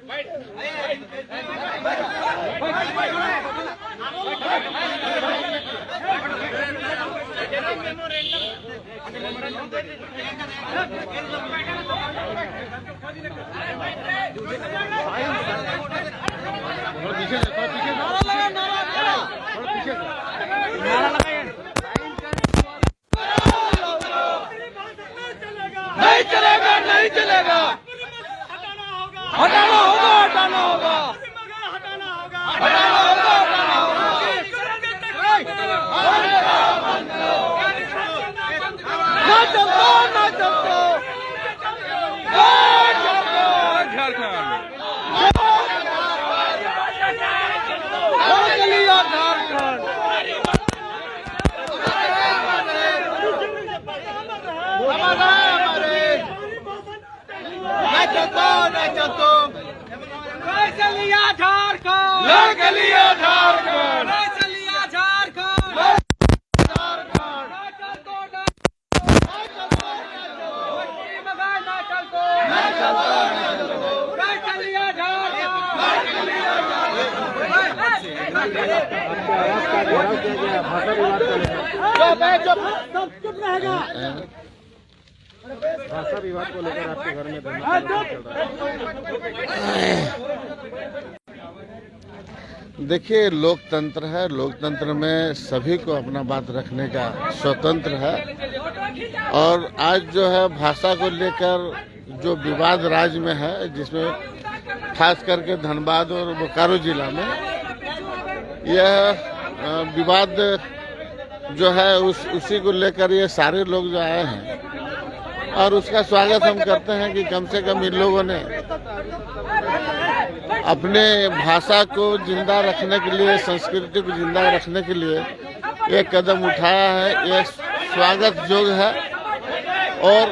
नहीं चलेगा, नहीं चलेगा, हटाना होगा, हटाना होगा, हटाना होगा, हटाना होगा, हटाना होगा। ना चलता, ना चलता, झारखंड झारखंड चलिया झारखंड, चलिया झारखंड, चलिया झारखंड, भाषा विवाद को लेकर आपके घर में धरना चल रहा है। देखिए, लोकतंत्र है, लोकतंत्र में सभी को अपना बात रखने का स्वतंत्र है। और आज जो है भाषा को लेकर जो विवाद राज्य में है, जिसमें खास करके धनबाद और बोकारो जिला में यह विवाद जो है उसी को लेकर ये सारे लोग जो आए हैं, और उसका स्वागत हम करते हैं कि कम से कम इन लोगों ने अपने भाषा को जिंदा रखने के लिए, संस्कृति को जिंदा रखने के लिए एक कदम उठाया है। ये स्वागत योग्य है। और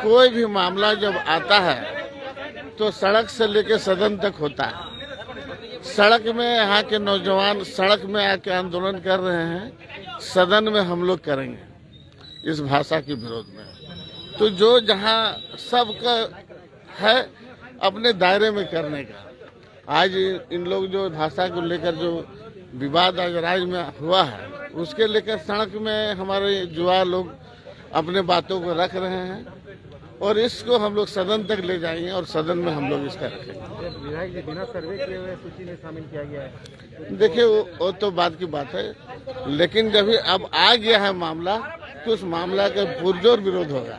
कोई भी मामला जब आता है तो सड़क से लेकर सदन तक होता है। सड़क में यहाँ के नौजवान सड़क में आके आंदोलन कर रहे हैं, सदन में हम लोग करेंगे इस भाषा के विरोध में। तो जो जहाँ सबका है अपने दायरे में करने का, आज इन लोग जो भाषा को लेकर जो विवाद आज राज्य में हुआ है, उसके लेकर सड़क में हमारे युवा लोग अपने बातों को रख रहे हैं, और इसको हम लोग सदन तक ले जाएंगे और सदन में हम लोग इसका रखेंगे। विधायक जी, बिना सर्वे किए हुए सूची में शामिल किया गया है। देखिए, वो तो बात की बात है, लेकिन जब अब आ गया है मामला तो उस मामला का पुरजोर विरोध होगा।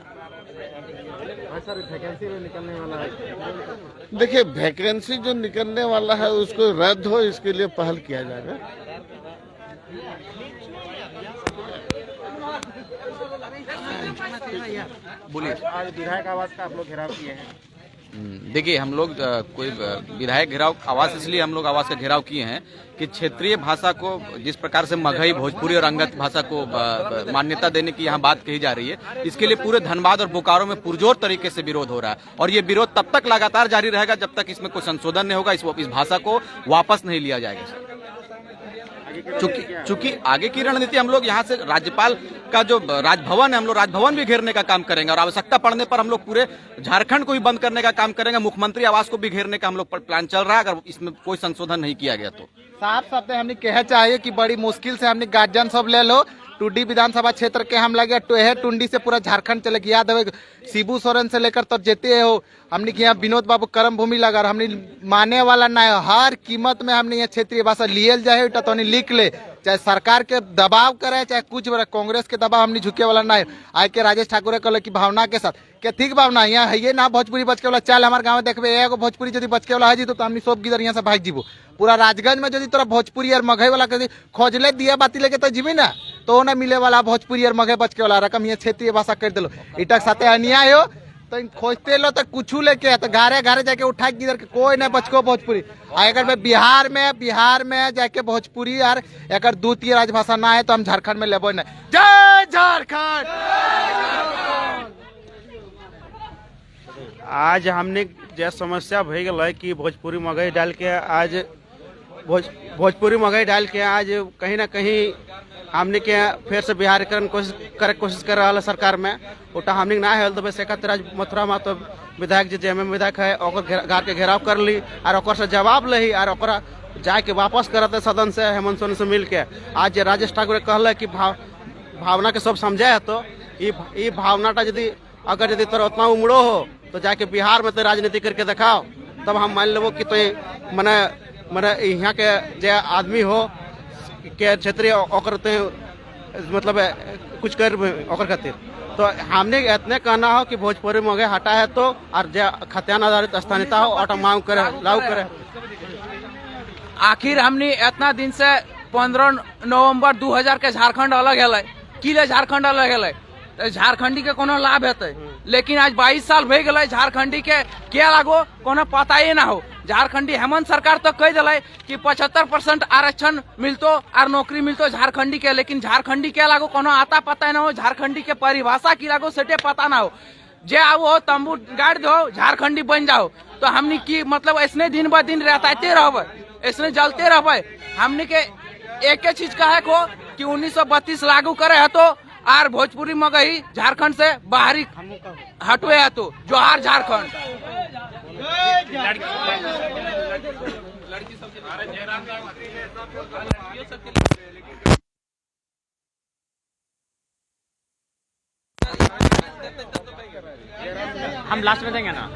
सर, वैकेंसी निकलने वाला है। देखिए, वैकेंसी जो निकलने वाला है उसको रद्द हो, इसके लिए पहल किया जाएगा। बोलिए। आज विधायक आवास का आप लोग घेराव किए हैं। देखिए, हम लोग कोई विधायक घेराव आवास इसलिए हम लोग आवास का घेराव किए हैं कि क्षेत्रीय भाषा को जिस प्रकार से मगही, भोजपुरी और अंगत भाषा को मान्यता देने की यहाँ बात कही जा रही है, इसके लिए पूरे धनबाद और बोकारो में पुरजोर तरीके से विरोध हो रहा है। और ये विरोध तब तक लगातार जारी रहेगा जब तक इसमें कोई संशोधन नहीं होगा, इस भाषा को वापस नहीं लिया जाएगा। चूंकि आगे की रणनीति हम लोग यहाँ से राज्यपाल का जो राजभवन है, हम लोग राजभवन भी घेरने का काम करेंगे, और आवश्यकता पड़ने पर हम लोग पूरे झारखंड को भी बंद करने का काम करेंगे। मुख्यमंत्री आवास को भी घेरने का हम लोग प्लान चल रहा है, अगर इसमें कोई संशोधन नहीं किया गया तो। साफ शब्द हमने कह चाहिए कि बड़ी मुश्किल से हमने गार्जियन सब ले लो। टुंडी विधानसभा क्षेत्र के हम लगे टोहे टुंडी से पूरा झारखंड चले, याद है शिबू सोरेन से लेकर तो जेते हो हमने यहाँ विनोद बाबू कर्म भूमि लगा, हमने माने वाला ना है। हर कीमत में हमने यहाँ क्षेत्रीय भाषा लियल जाए तो लिख ले, चाहे सरकार के दबाव करे चाहे कुछ कांग्रेस के दबाव हमने झुके वाला ना है। आए के राजेश ठाकुर कहल की भावना के साथ क्या ठीक भावना यहाँ है ये ना भोजपुरी बचके वाला चाल हमारे गाँव देखबे एगो भोजपुरी यदि बचके वाला है जी तो हमने सब गिदर यहाँ से भाग जीबो। पूरा राजगंज में यदि तोरा भोजपुरी और मगही वाला कभी खोजले दिया बाती लेके तो जीबी ना तो ना मिले वाला भोजपुरी और मगही बचके वाला रकम यहाँ क्षेत्रीय भाषा कर दिलो। इटक साथे अन्याय हो तो खोजते लो तो कुछ लेके तो घरे घरे जाके उठा गिदर के कोई नहीं बचको भोजपुरी। अगर मैं बिहार में जाके भोजपुरी और एक द्वितीय राजभाषा ना है तो हम झारखंड में लेबो नहीं। जय झारखंड। आज हमने जो समस्या भई गल कि भोजपुरी मगही डाल के आज भोजपुरी मगही डाल के आज कहीं ना कहीं हमने के फिर से बिहारीकरण कोशिश कर रहा है सरकार में। उटा हमने ना है तो वैसे मथुरा में तो विधायक जी जेएमएम विधायक है ओकर घर के घेराव कर ली और ओकर से जवाब लही और ओकरा जाके वापस करते सदन से हेमंत सोरेन से मिल के। आज जे राजेश ठाकुर कहल कि भावना के सब समझे है तो ये भावनाटा यदि अगर यदि तोरा उतना उमड़ो हो तो जाके बिहार में तो राजनीति करके दिखाओ, तब हम मान लेबो कि तो मने यहाँ के जे आदमी हो के क्षेत्रीय ओकर मतलब कुछ कर ओकर खातिर। तो हमने इतने कहना हो कि भोजपुरी मंगे हटा है तो और जो खतियान आधारित स्थानीयता हो ऑटो मांग करे लागू करे। आखिर हमने इतना दिन से 15 नवंबर 2000 के झारखंड अलग है कि झारखंड अलग है तो झारखंडी के कोनो लाभ है, लेकिन आज 22 साल भे गए झारखंडी के क्या लागो कोनो पता ही ना हो। झारखंडी हेमंत सरकार तो कह दिल कि 75% आरक्षण मिलतो और नौकरी मिलतो झारखंडी के, लेकिन झारखंडी क्या लागो कोनो आता पता ना हो, झारखंडी के परिभाषा की लागो सेटे पता ना हो। जे आओ हो तंबू गाड़ दो झारखंडी बन जाओ तो हमने की मतलब ऐसने दिन ब दिन रहते रहबे, ऐसने जलते रहबे। हमने के एक चीज कहे को कि 1932 लागू करे है तो आर भोजपुरी मगही झारखंड से बाहरी हटवे है तो जोहार झारखंड। हम लास्ट में देंगे ना।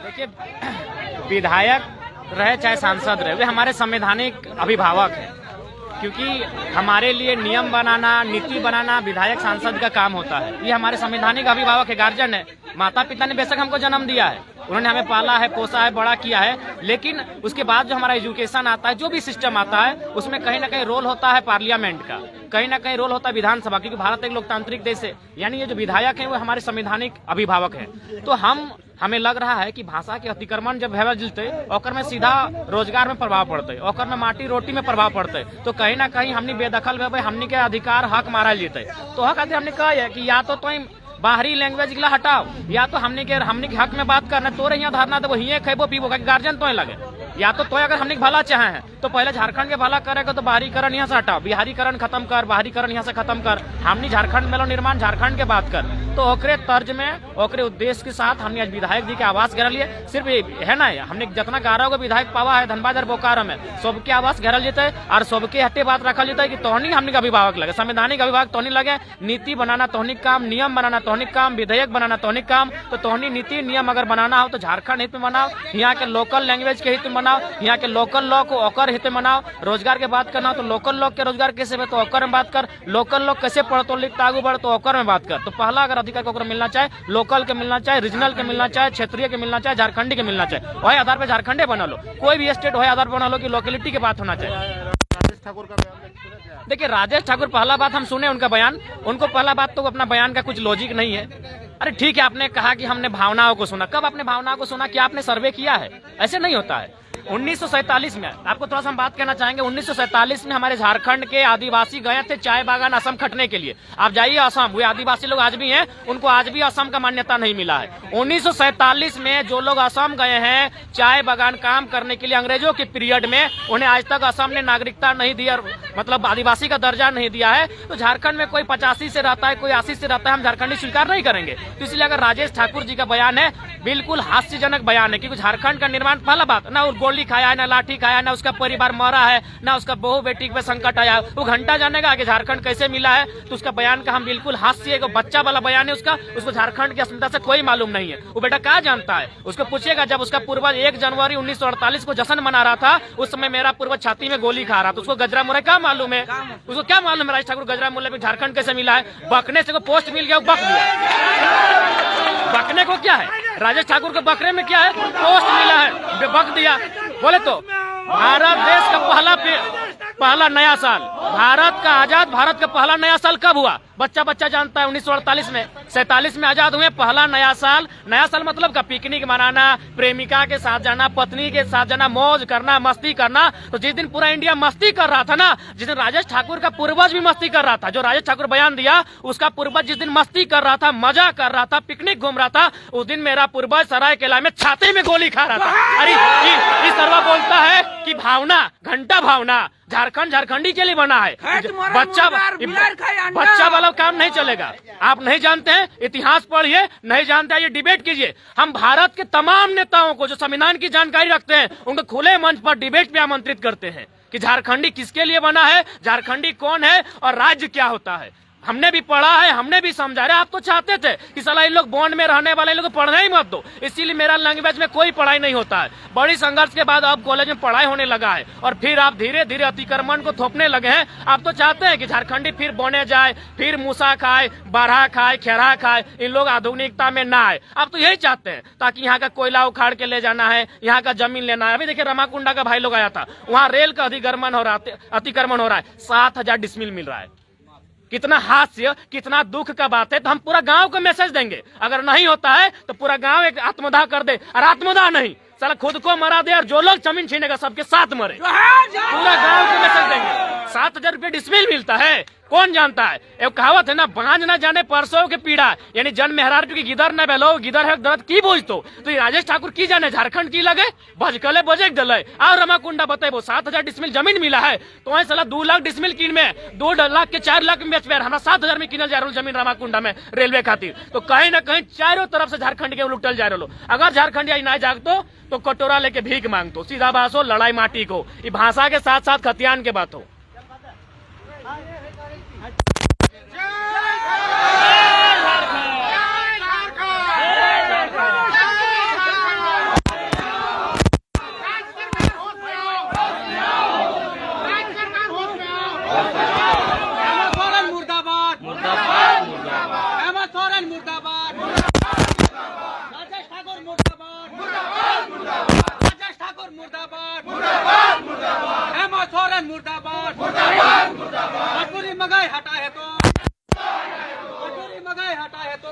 देखिए, विधायक रहे चाहे सांसद रहे, वे हमारे संवैधानिक अभिभावक हैं, क्योंकि हमारे लिए नियम बनाना, नीति बनाना विधायक सांसद का काम होता है। ये हमारे संवैधानिक अभिभावक है, गार्जियन है। माता पिता ने बेशक हमको जन्म दिया है, उन्होंने हमें पाला है, पोसा है, बड़ा किया है, लेकिन उसके बाद जो हमारा एजुकेशन आता है, जो भी सिस्टम आता है, उसमें कहीं ना कहीं रोल होता है पार्लियामेंट का, कहीं ना कहीं रोल होता है विधानसभा, क्योंकि भारत एक लोकतांत्रिक देश है। यानी ये जो विधायक हैं वो हमारे संवैधानिक अभिभावक हैं। तो हमें लग रहा है कि भाषा के अतिक्रमण जब भे जलते ओकर में सीधा रोजगार में प्रभाव पड़ते, ओकर में माटी रोटी में प्रभाव पड़ते, तो कहीं ना कहीं हमने बेदखल भेबे, हमने के अधिकार हक मारा जेते। तो हक खातिर हमने कहा है कि या तो बाहरी लैंग्वेज गिला हटाओ, या तो हमने के हक में बात करना, तोरे यहाँ धरना देवो, हिये खेबो पीबो, गार्जियन तो लगे। या तो अगर हमने भला चाहे हैं तो पहले झारखंड के भला करेगा तो बाहरीकरण यहाँ से हटाओ, बिहारीकरण खत्म कर, बाहरीकरण यहाँ से खत्म कर, हमने झारखंड में निर्माण झारखंड के बात कर। तो ओकरे तर्ज में ओकरे उद्देश्य के साथ हमने आज विधायक जी के आवास घेरल लिए। सिर्फ है ना, हमने जितना 11 गो विधायक पावा है धनबाद और बोकारो में, सबके आवास घेरल जेते और सबके हटे बात रखल जेते कि तोहनी हमने का अभिभावक लगे, संवैधानिक अभिभावक तोहनी लगे। नीति बनाना तोहनी काम, नियम बनाना तोहनी काम, विधेयक बनाना तोहनी काम। तो तोहनी नीति नियम अगर बनाना हो तो झारखंड हित में बनाओ, यहाँ के लोकल लैंग्वेज के हित में बनाओ, यहाँ के लोकल लॉ को ओकर हित में बनाओ। रोजगार के बात करना हो तो लोकल लोग के रोजगार कैसे है तो ओकर में बात कर, लोकल लोग कैसे पढ़तो लिखता आगू बढ़ तो ओकर में बात कर। तो पहला अगर अधिकार को मिलना चाहे, लोकल के मिलना चाहे, रीजनल के मिलना चाहे, क्षेत्रीय के मिलना चाहे, झारखंडी के मिलना चाहे, वही आधार पे झारखंडे बना लो, कोई भी स्टेट वही आधार बना लो कि लोकेलिटी की बात होना चाहिए। राजेश ठाकुर का बयान देखिए, राजेश ठाकुर पहला बात हम सुने उनका बयान, उनको पहला बात तो अपना बयान का कुछ लॉजिक नहीं है। अरे ठीक है, आपने कहा कि हमने भावनाओं को सुना, कब आपने भावनाओं को सुना? क्या आपने सर्वे किया है? ऐसे नहीं होता है। 1947 में, आपको थोड़ा सा हम बात कहना चाहेंगे, 1947 में हमारे झारखंड के आदिवासी गए थे चाय बागान असम खटने के लिए। आप जाइए असम, वे आदिवासी लोग आज भी हैं, उनको आज भी असम का मान्यता नहीं मिला है। 1947 में जो लोग असम गए हैं चाय बागान काम करने के लिए अंग्रेजों के पीरियड में, उन्हें आज तक असम ने नागरिकता नहीं दिया, मतलब आदिवासी का दर्जा नहीं दिया है। तो झारखंड में कोई 85 से रहता है, कोई 80 से रहता है, हम झारखंडी स्वीकार नहीं करेंगे। तो इसलिए अगर राजेश ठाकुर जी का बयान है, बिल्कुल हास्यजनक बयान है, क्योंकि झारखंड का निर्माण, पहला बात ना गोली खाया है, ना लाठी खाया, ना उसका परिवार मरा है, ना उसका बहू बेटी पे संकट आया। वो घंटा जानेगा आगे झारखंड कैसे मिला है। तो उसका बयान का हम बिल्कुल हास्य, एक बच्चा वाला बयान है उसका, उसको झारखंड की अस्मिता से कोई मालूम नहीं है। वो बेटा क्या जानता है? उसको पूछेगा, जब उसका पूर्वज 1 जनवरी 1948 को जश्न मना रहा था, उस समय मेरा पूर्वज छाती में गोली खा रहा था, उसको गजरा मुरे क्या मालूम है? उसको क्या मालूम है राजेश ठाकुर गजरा मुरे पे झारखंड कैसे मिला है? बकने से को पोस्ट मिल गया, बक दिया। बकने को क्या है? राजेश ठाकुर के बकरे में क्या है? पोस्ट मिला है, बक दिया। बोले तो भारत देश का पहला नया साल, भारत का आजाद भारत का पहला नया साल कब हुआ? बच्चा जानता है, 1948 में, 47 में आजाद हुए। पहला नया साल मतलब का पिकनिक मनाना, प्रेमिका के साथ जाना, पत्नी के साथ जाना, मौज करना, मस्ती करना। तो जिस दिन पूरा इंडिया मस्ती कर रहा था ना, जिस दिन राजेश ठाकुर का पूर्वज भी मस्ती कर रहा था, जो राजेश ठाकुर बयान दिया उसका पूर्वज जिस दिन मस्ती कर रहा था, मजा कर रहा था, पिकनिक घूम रहा था, उस दिन मेरा पूर्वज सरायकेला में छाती में गोली खा रहा था। अरे इस तरह बोलता है कि भावना, घंटा भावना, झारखंड झारखंडी के लिए बना है। तुम्हारा मुर्दार, बिलार खाए अंडा। बच्चा वाला काम नहीं चलेगा। आप नहीं जानते हैं, इतिहास पढ़िए, नहीं जानते हैं ये डिबेट कीजिए। हम भारत के तमाम नेताओं को जो संविधान की जानकारी रखते हैं उनको खुले मंच पर डिबेट पे आमंत्रित करते हैं कि झारखंडी किसके लिए बना है, झारखंडी कौन है और राज्य क्या होता है। हमने भी पढ़ा है, हमने भी समझा रहे। आप तो चाहते थे कि साला इन लोग बॉन्ड में रहने वाले लोग पढ़ना ही मत दो, इसीलिए मेरा लैंग्वेज में कोई पढ़ाई नहीं होता है। बड़ी संघर्ष के बाद अब कॉलेज में पढ़ाई होने लगा है और फिर आप धीरे धीरे अतिक्रमण को थोपने लगे हैं। आप तो चाहते हैं कि झारखंडी फिर बने जाए, फिर मूसा खाए, बारहा खाए, खेरा खाए, इन लोग आधुनिकता में ना आए। आप तो यही चाहते हैं ताकि यहाँ का कोयला उखाड़ के ले जाना है, यहाँ का जमीन लेना है। अभी देखिए रमाकुंडा का भाई लोग आया था, वहाँ रेल का अतिक्रमण हो रहा है, 7,000 डिसमिल मिल रहा है। कितना हास्य, कितना दुख का बात है। तो हम पूरा गांव को मैसेज देंगे, अगर नहीं होता है तो पूरा गांव एक आत्मदाह कर दे, और आत्मदाह नहीं साला खुद को मरा दे, और जो लोग जमीन छीनेगा सबके साथ मरे। पूरा गांव को मैसेज देंगे। 7,000 रुपये डिसमिल मिलता है, कौन जानता है। एक कहावत है ना, बांझ ना जाने परसों के पीड़ा, यानी जन मेहरार की गिदर न बेलो, गिदर है दर्द की बोझ। तो ये राजेश ठाकुर की जाने झारखंड की लगे भजकले बजे दले। और रमाकुंडा बताइबो 7,000 डिसमिल जमीन मिला है, तो साला 2 लाख डिसमिल किन में 2 लाख के 4 लाख में बेच पेर हमारा 7,000 में किनल जा रहा जमीन रमाकुंडा में रेलवे खातिर। तो कहीं ना कहीं चारों तरफ से झारखंड के लुटल जा रहे। अगर झारखंड आई ना जागतो तो कटोरा लेके भीख मांगतो। सीधा बात हो, लड़ाई माटी को, ये भाषा के साथ साथ खतियान के बात हो। महंगाई हटा है तो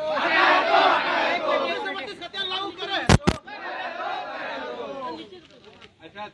लागू करे। अच्छा